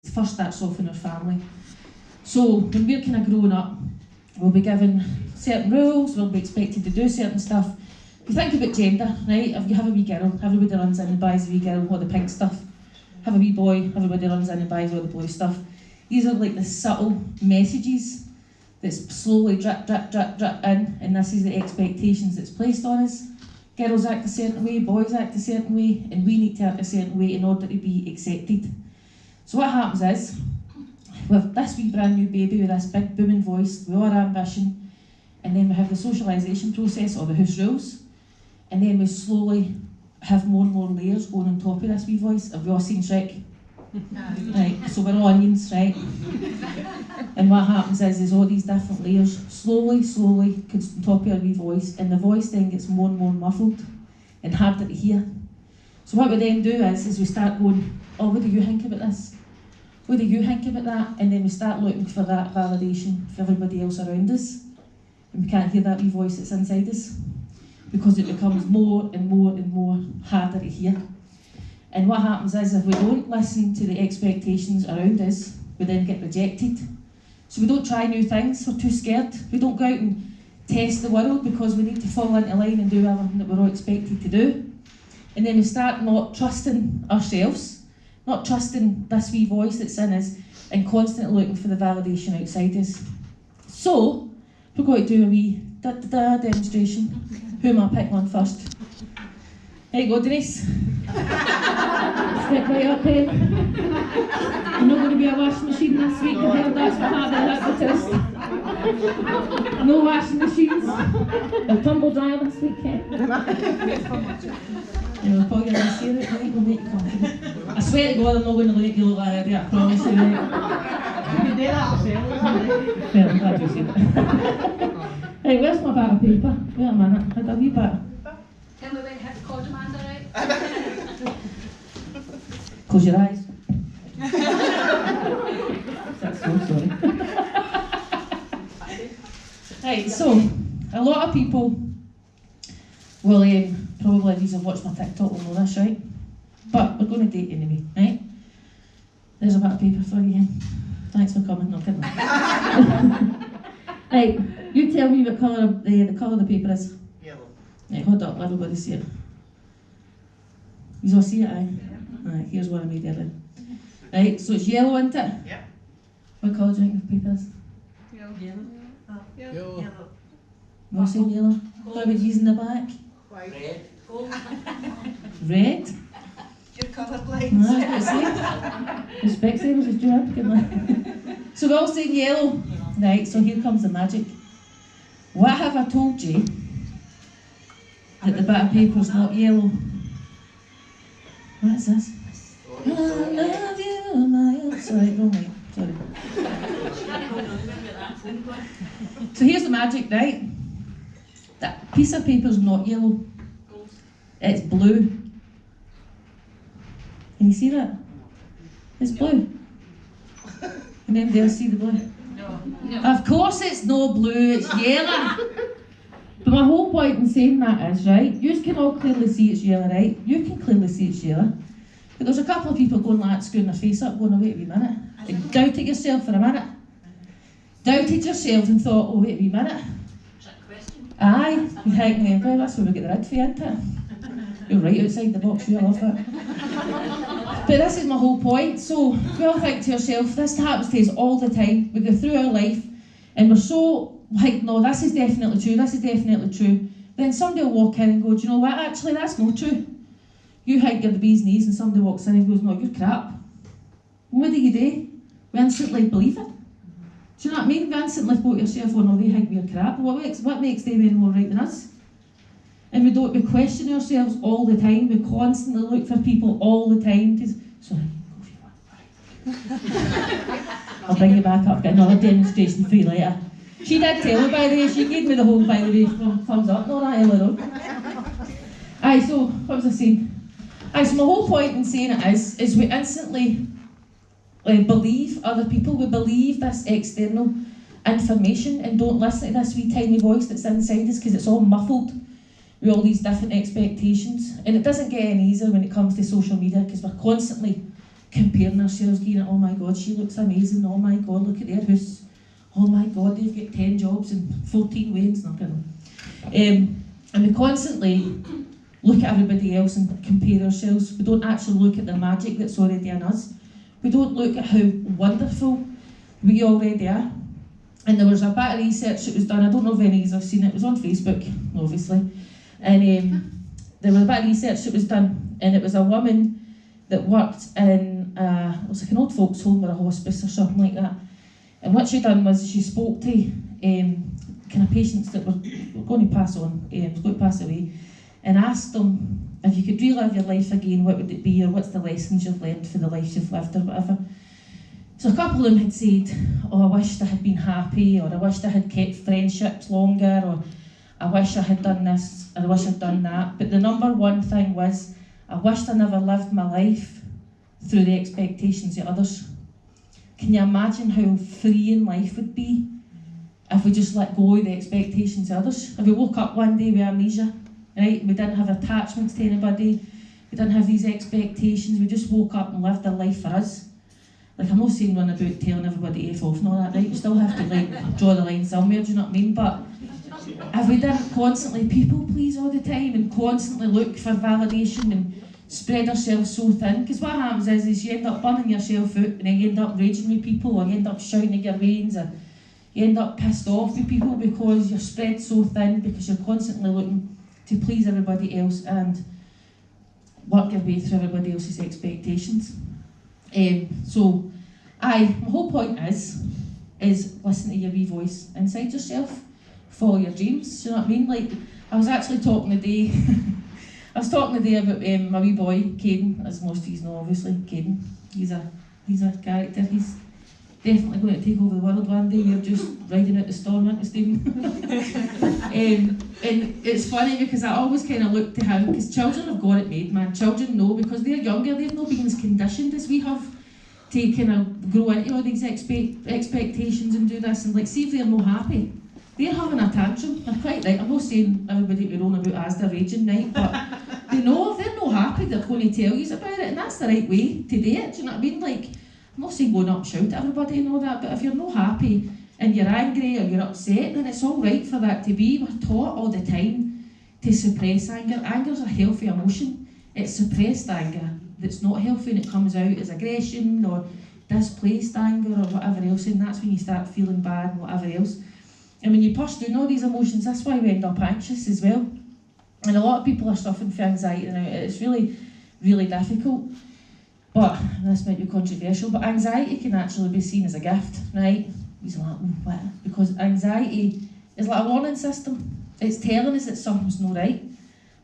first starts off in our family. So when we're kind of growing up, we'll be given certain rules, we'll be expected to do certain stuff. If you think about gender, right, if you have a wee girl, everybody runs in and buys a wee girl all the pink stuff. Have a wee boy, everybody runs in and buys all the blue stuff. These are like the subtle messages that's slowly drip, drip, drip, drip in, and this is the expectations that's placed on us. Girls act a certain way, boys act a certain way, and we need to act a certain way in order to be accepted. So what happens is, with this wee brand new baby with this big booming voice, with our ambition, and then we have the socialisation process or the house rules, and then we slowly have more and more layers going on top of this wee voice. Have we all seen Shrek? Right, so we're all onions, right? And what happens is all these different layers slowly comes on top of our wee voice, and the voice then gets more and more muffled and harder to hear. So what we then do is we start going, oh, what do you think about this? What do you think about that? And then we start looking for that validation for everybody else around us. And we can't hear that wee voice that's inside us because it becomes more and more and more harder to hear. And what happens is if we don't listen to the expectations around us, we then get rejected. So we don't try new things, we're too scared. We don't go out and test the world because we need to fall into line and do everything that we're all expected to do. And then we start not trusting ourselves, not trusting this wee voice that's in us, and constantly looking for the validation outside us. So, we're going to do a wee demonstration. Who am I picking on first? There you go, Denise. Step right up here. I'm not going to be a washing machine this week, I heard that's what happened, that's the test. No washing machines. A tumble dryer this week, yeah, we're probably going to see it, right? We'll make you comfortable. I swear to God, I'm not going to let you look like that, I promise you, right? You can do that yourself. Well, I'm glad you said it. Hey, where's my bit of paper? Wait a minute, I had a wee bit. Tell me when you hit the call demand, alright? Close your eyes. That's so sorry. Right, so, a lot of people will probably, these have watched my TikTok, will know this, right? But we're going to date anyway, right? There's a bit of paper for you. Thanks for coming, no kidding. Right, you tell me what colour the colour of the paper is. Yellow. Right, hold up, let everybody see it. You all see it, aye? Yeah. Right, here's what I made earlier. Right, so it's yellow, isn't it? Yeah. What colour do you think the paper is? Yellow. Yellow. You all saying yellow? What about these in the back? White. Red. Gold. Red? You're colourblind. No, I was going to say. The Specsavers is due up, good man. So we're all saying yellow. Right, so here comes the magic. What have I told you that the bit of paper's not yellow? What is this? I love you, my... Sorry, wrong way. Sorry. So here's the magic, right? That piece of paper's not yellow. It's blue. Can you see that? It's blue. Can anybody else see the blue? No. Of course it's no blue, it's yellow. But my whole point in saying that is, right, you can all clearly see it's yellow, right? You can clearly see it's yellow. But there's a couple of people going like that, screwing their face up, going, oh, wait a wee minute. They doubted yourself for a minute. Doubted yourself and thought, oh, wait a wee minute. Aye, you think, well, that's where we get the red for you, isn't it? You're right outside the box, you love it. But this is my whole point. So we all think to yourself, this happens to us all the time. We go through our life and we're so like, no, this is definitely true, this is definitely true. Then somebody will walk in and go, do you know what, actually that's not true. You think you're the bee's knees and somebody walks in and goes, no, you're crap. And what do? We instantly believe it. Do you know what I mean? We instantly go to yourself, oh no, they think we're crap. What makes them any more right than us? And we question ourselves all the time. We constantly look for people all the time to... Sorry, go for you. I'll bring you back up, get another demonstration for you later. She did tell me, by the way, she gave me the whole, by the way, thumbs up, not that earlier on. Aye, so, what was I saying? Aye, so my whole point in saying it is we instantly believe other people, we believe this external information and don't listen to this wee tiny voice that's inside us because it's all muffled with all these different expectations. And it doesn't get any easier when it comes to social media because we're constantly comparing ourselves, going, oh my God, she looks amazing, oh my God, look at their house, oh my God, they've got 10 jobs and 14 weddings, and we constantly look at everybody else and compare ourselves. We don't actually look at the magic that's already in us. We don't look at how wonderful we already are. And there was a bit of research that was done, I don't know if any of you have seen it was on Facebook, obviously. And there was a bit of research that was done, and it was a woman that worked in, it was like an old folks home or a hospice or something like that. And what she done was she spoke to kind of patients that were going to pass on, was going to pass away, and asked them, if you could relive your life again, what would it be, or what's the lessons you've learned for the life you've lived, or whatever. So a couple of them had said, oh, I wished I had been happy, or I wished I had kept friendships longer, or I wish I had done this, or I wish I'd done that. But the number one thing was, I wished I never lived my life through the expectations of others. Can you imagine how freeing life would be if we just let go of the expectations of others? If we woke up one day with amnesia, right? We didn't have attachments to anybody, we didn't have these expectations, we just woke up and lived our life for us. Like, I'm not saying run about telling everybody F off and all that, right? We still have to like draw the line somewhere, do you know what I mean? But if we didn't constantly people please all the time and constantly look for validation and spread ourselves so thin, because what happens is you end up burning yourself out, and then you end up raging with people, or you end up shouting at your veins, or you end up pissed off with people because you're spread so thin, because you're constantly looking to please everybody else and work your way through everybody else's expectations. So my whole point is listen to your wee voice inside yourself, follow your dreams, do you know what I mean? Like, I was actually talking today about my wee boy, Caden, as most of you know, obviously. Caden, he's a character. He's definitely going to take over the world one day. You're just riding out the storm, aren't you, Stephen? And it's funny because I always kind of look to him, because children have got it made, man. Children know, because they're younger, they've not been as conditioned as we have to kind of grow into all these expectations and do this. And like, see if they're not happy, they're having a tantrum. They're quite right. I'm not saying everybody to roll about as they're raging, right? But they know if they're not happy, they're going to tell you about it, and that's the right way to do it. Do you know what I mean? Like, I'm not saying going up and shout at everybody and all that, but if you're not happy and you're angry or you're upset, then it's all right for that to be. We're taught all the time to suppress anger. Anger's a healthy emotion. It's suppressed anger that's not healthy, and it comes out as aggression or displaced anger or whatever else, and that's when you start feeling bad and whatever else. And when you push through all these emotions, that's why we end up anxious as well. And a lot of people are suffering from anxiety now. It's really, really difficult. But, this might be controversial, but anxiety can actually be seen as a gift, right? He's like, what? Because anxiety is like a warning system. It's telling us that something's not right.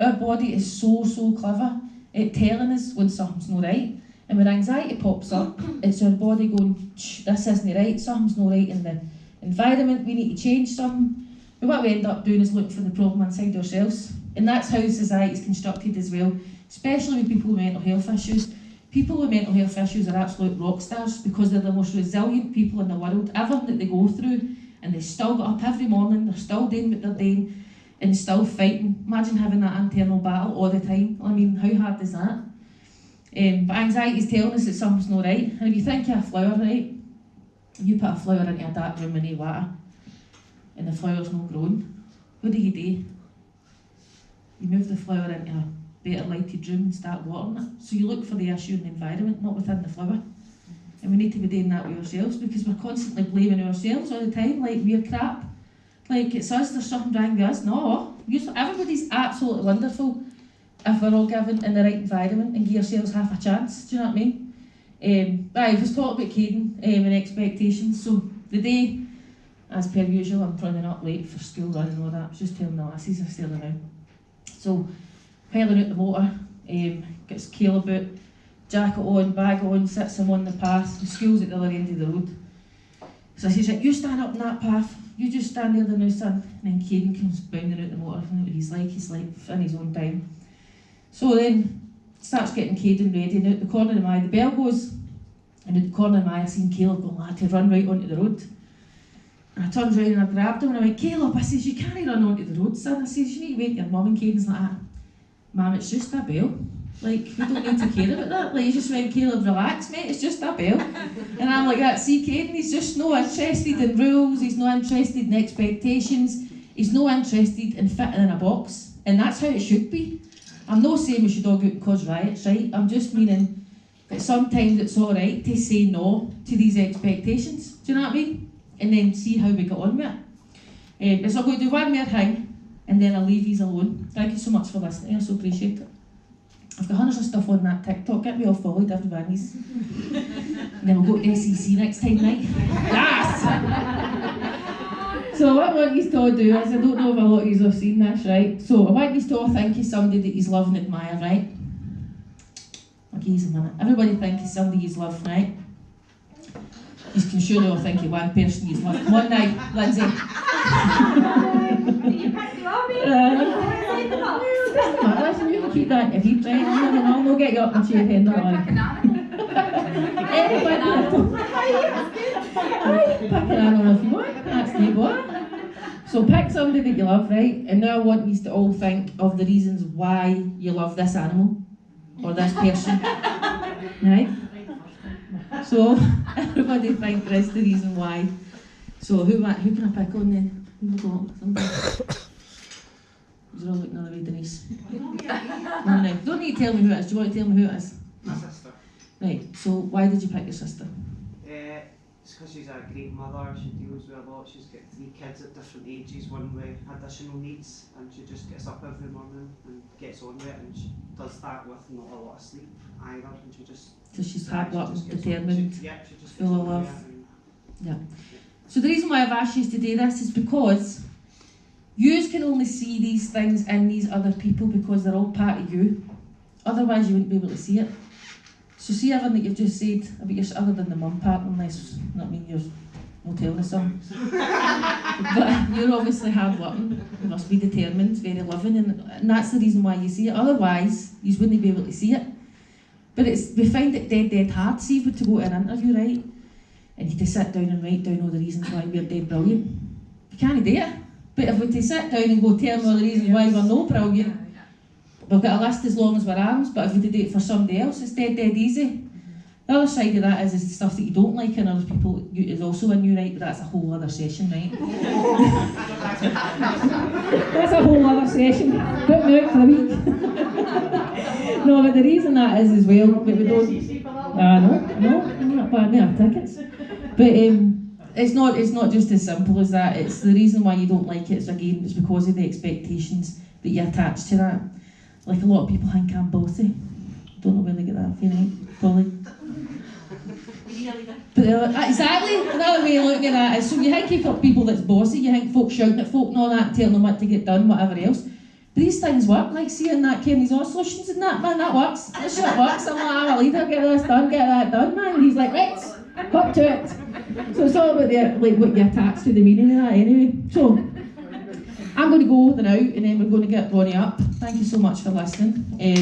Our body is so clever at telling us when something's not right. And when anxiety pops up, it's our body going, this isn't right, something's not right in the environment, we need to change something. But what we end up doing is looking for the problem inside ourselves. And that's how society is constructed as well, especially with people with mental health issues. People with mental health issues are absolute rock stars because they're the most resilient people in the world. Everything that they go through, and they still get up every morning, they're still doing what they're doing, and still fighting. Imagine having that internal battle all the time. I mean, how hard is that? But anxiety is telling us that something's not right. And if you think of a flower, right? You put a flower into a dark room with no water, and the flower's not growing. What do? You move the flower into a better lighted room and start watering it. So you look for the issue in the environment, not within the flower. And we need to be doing that with ourselves, because we're constantly blaming ourselves all the time, like we're crap. Like, it's us, there's something wrong with us. No, everybody's absolutely wonderful if we're all given in the right environment and give ourselves half a chance. Do you know what I mean? I was talking about Caden and expectations. So the day, as per usual, I'm running up late for school run and all that. I was just telling the lassies I still now. So, piling out the motor, gets Caleb out, jacket on, bag on, sits him on the path. The school's at the other end of the road. So I says, right, you stand up in that path, you just stand there now, son. And then Caden comes bounding out the motor. I know what he's like in his own time. So then, starts getting Caden ready, and out the corner of my eye, the bell goes, and out the corner of my eye, I seen Caleb going, lad, to run right onto the road. And I turned around and I grabbed him and I went, Caleb, I says, you can't run onto the road, son. I says, you need to wait your mum. And Caden's like, Mum, it's just a bell. Like, you don't need to care about that. Like, you just went, Caleb, relax, mate, it's just a bell. And I'm like, that, see, Caden, he's just no interested in rules, he's no interested in expectations, he's no interested in fitting in a box. And that's how it should be. I'm not saying we should all go out and cause riots, right? I'm just meaning that sometimes it's alright to say no to these expectations. Do you know what I mean? And then see how we get on with it. So I'm going to do one more thing, and then I'll leave these alone. Thank you so much for listening, I so appreciate it. I've got hundreds of stuff on that TikTok, get me all followed, everybody's. And then we'll go to SEC next time, right? Yes! So what I want you to all do is, I don't know if a lot of you have seen this, right? So I want you to all think of somebody that you love and admire, right? I'll give you a minute. Everybody think of somebody you love, right? You can surely all think of one person you love. Come on now, Lindsay. Did you pick the lobby? Listen, you can keep that in your head, right? I'll not get you up and shake hand, don't worry. Pick an animal if you want, that's the go. So pick somebody that you love, right? And now I want you to all think of the reasons why you love this animal or this person, right? So everybody think there is the reason why. So who can I pick on then? Who we got? Somebody. You're all looking the other way, Denise. No, don't need to tell me who it is. Do you want to tell me who it is? My sister. Right, so why did you pick your sister? It's because she's a great mother, she deals with a lot, she's got 3 kids at different ages, one with additional needs, and she just gets up every morning and gets on with it, and she does that with not a lot of sleep either, and she just... So she's hard she working, just gets determined, she just full of gets on love. with it Yeah. So the reason why I've asked you to do this is because you can only see these things in these other people because they're all part of you. Otherwise you wouldn't be able to see it. So see everything that you've just said about your, other than the mum part, unless, not mean you're not telling us some. But you're obviously hard working, you must be determined, very loving, and that's the reason why you see it. Otherwise, you wouldn't be able to see it. But we find it dead hard. See if we're to go to an interview, right? And you to sit down and write down all the reasons why we're dead brilliant. You can't do it. But if we to sit down and go tell them all the reasons why we're no brilliant, we've got a list as long as our arms, but if we do it for somebody else, it's dead easy. The other side of that is the stuff that you don't like in other people is also in you, right? But that's a whole other session, right? That's a whole other session. Put me out for a week. No, but the reason that is as well, but we don't... no, I'm not buying our tickets. But it's not just as simple as that. It's the reason why you don't like it is, again, it's because of the expectations that you attach to that. Like a lot of people think I'm bossy. Don't know where they get that from, right? Probably. But exactly, another way of looking at it is, so you think you've got people that's bossy, you think folk shouting at folk and all that, telling them what to get done, whatever else. But these things work, like seeing that Kenny's all solutions and that, man, that works. This shit works. I'm like, I'm a leader, get this done, get that done, man. And he's like, right, up to it. So it's all about what you attach to the meaning of that anyway. So, I'm going to go now, and then we're going to get Ronnie up. Thank you so much for listening. I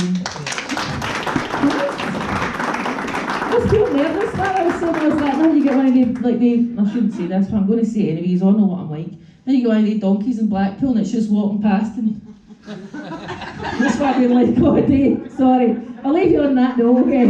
was feeling nervous, man. I was like, now you get one of the, I shouldn't say this, but I'm going to say it anyway, you all know what I'm like. Then you get one of the donkeys in Blackpool and it's just walking past and that's what I've been like all day. Sorry, I'll leave you on that note, okay?